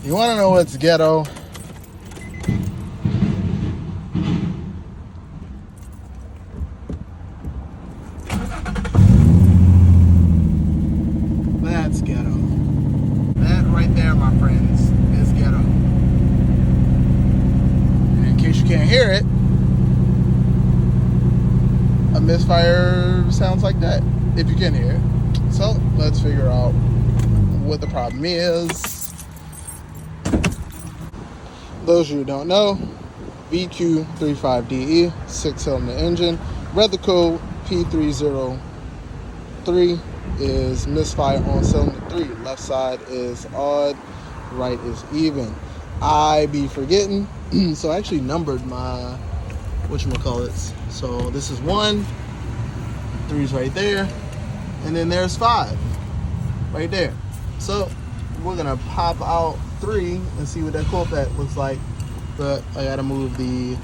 You want to know what's ghetto? That's ghetto. That right there, my friends, is ghetto. And in case you can't hear it, a misfire sounds like that, if you can hear it. So let's figure out what the problem is. Those of you who don't know, VQ35DE, 6-cylinder engine. Read the code P303 is misfire on cylinder 3. Left side is odd, right is even. I be forgetting, so I actually numbered my whatchamacallits. So this is 1, 3's right there, and then there's 5 right there. So we're gonna pop out 3 and see what that coil pack looks like, but I gotta move the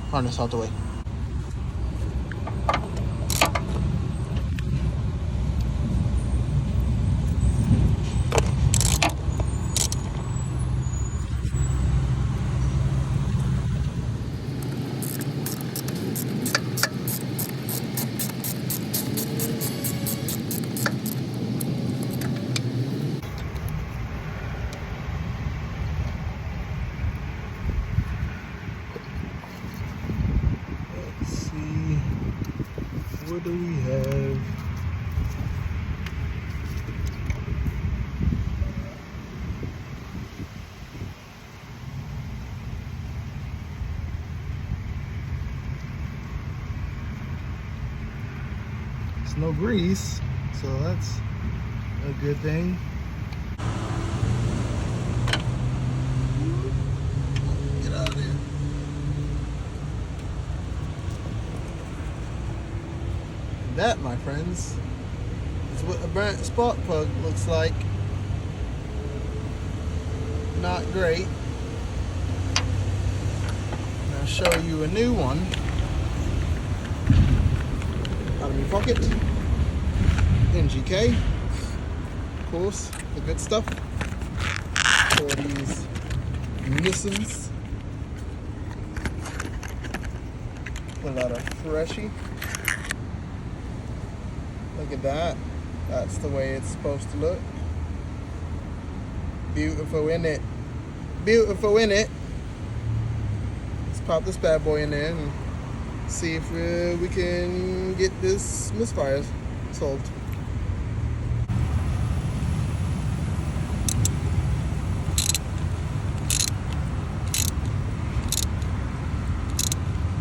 harness out the way. What do we have? It's no grease, so that's a good thing. Get out of there. That, my friends, is what a burnt spark plug looks like. Not great. I'll show you a new one. Out of my pocket. NGK. Of course, the good stuff. For these missings. Pull out a freshie. Look at that. That's the way it's supposed to look. Beautiful, isn't it? Beautiful, isn't it? Let's pop this bad boy in there and see if we can get this misfire solved.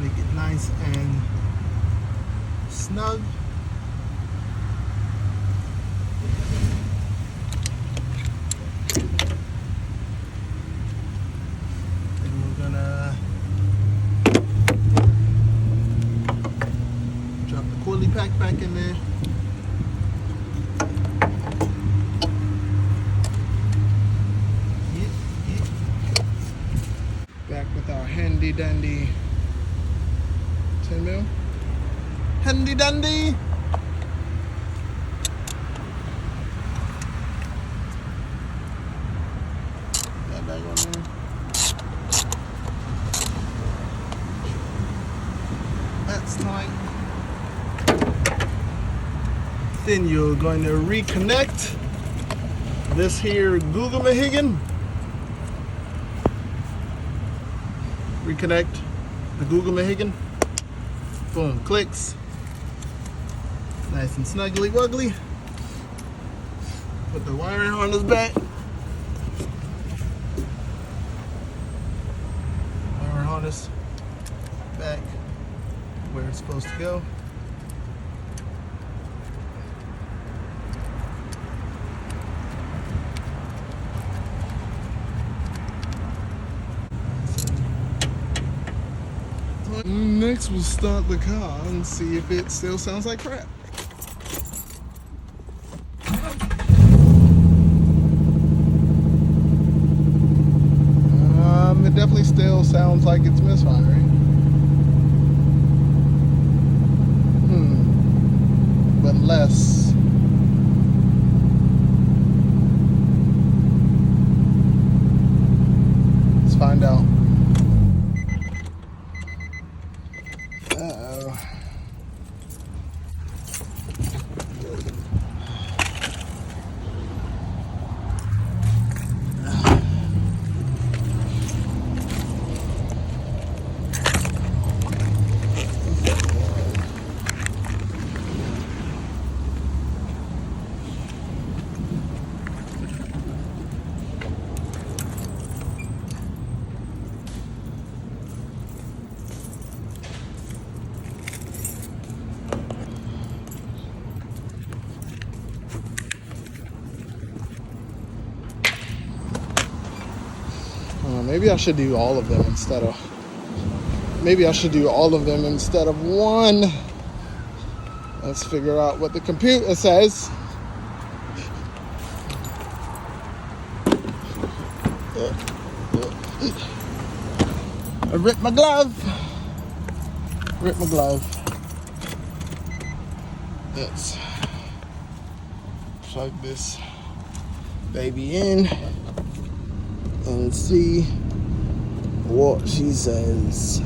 Make it nice and snug. Pack back in there. Back with our handy dandy 10 mil. Handy dandy. That back on there. That's tight. Then you're going to reconnect this here Google Mahigan. Reconnect the Google Mahigan. Boom, clicks. Nice and snuggly wuggly. Put the wiring harness back. Wiring harness back where it's supposed to go. Next, we'll start the car and see if it still sounds like crap. It definitely still sounds like it's misfiring. But less. Maybe I should do all of them instead of. Maybe I should do all of them instead of one. Let's figure out what the computer says. I ripped my glove. Let's plug this baby in and see what she says.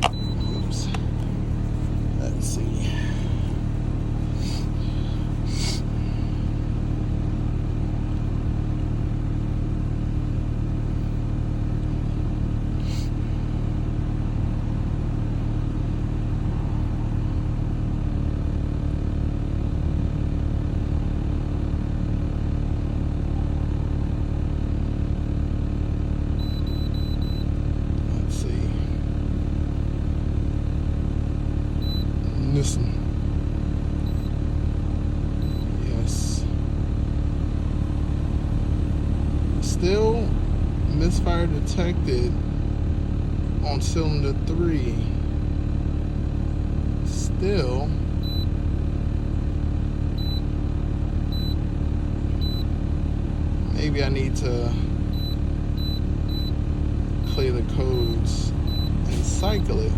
Oops. Let's see. Listen. Yes. Still misfire detected on cylinder 3. Still maybe I need to clear the codes and cycle it.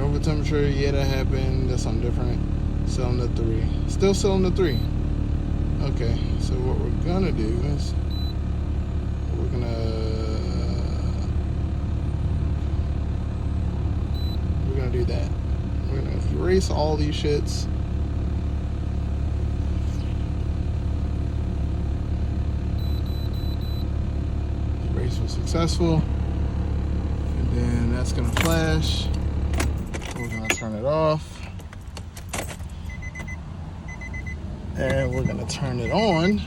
Over temperature, yeah, that happened. That's on different. Cylinder 3. Still cylinder 3. Okay, so what we're gonna do is we're gonna do that. We're gonna erase all these shits. Erase was successful. And then that's gonna flash. We're gonna turn it off, and we're gonna turn it on.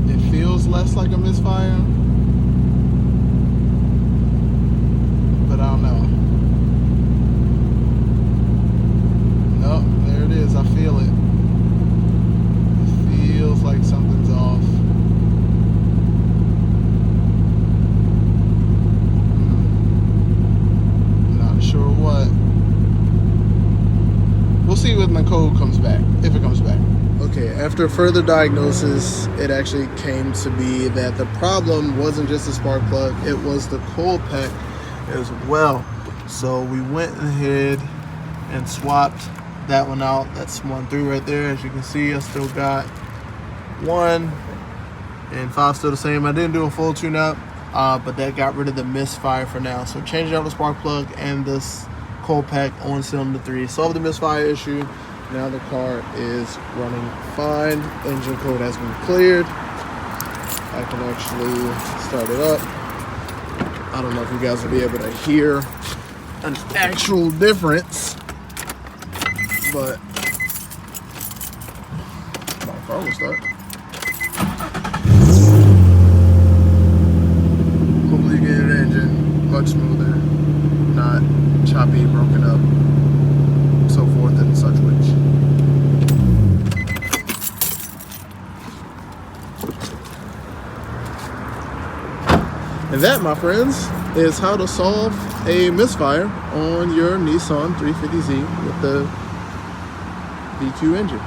It feels less like a misfire, but I don't know. I feel it. It feels like something's off. Not sure what. We'll see when the code comes back, if it comes back. Okay, after further diagnosis, it actually came to be that the problem wasn't just the spark plug, it was the coil pack as well. So we went ahead and swapped that one out. That's 1 through right there. As you can see, I still got 1 and 5 still the same. I didn't do a full tune up, but that got rid of the misfire for now. So changed out the spark plug and this coil pack on cylinder 3. Solved the misfire issue. Now the car is running fine. Engine code has been cleared. I can actually start it up. I don't know if you guys will be able to hear an actual difference, but my car will start. Hopefully you get an engine much smoother, not choppy, broken up, so forth and such which. And that, my friends, is how to solve a misfire on your Nissan 350Z with the V2 engine.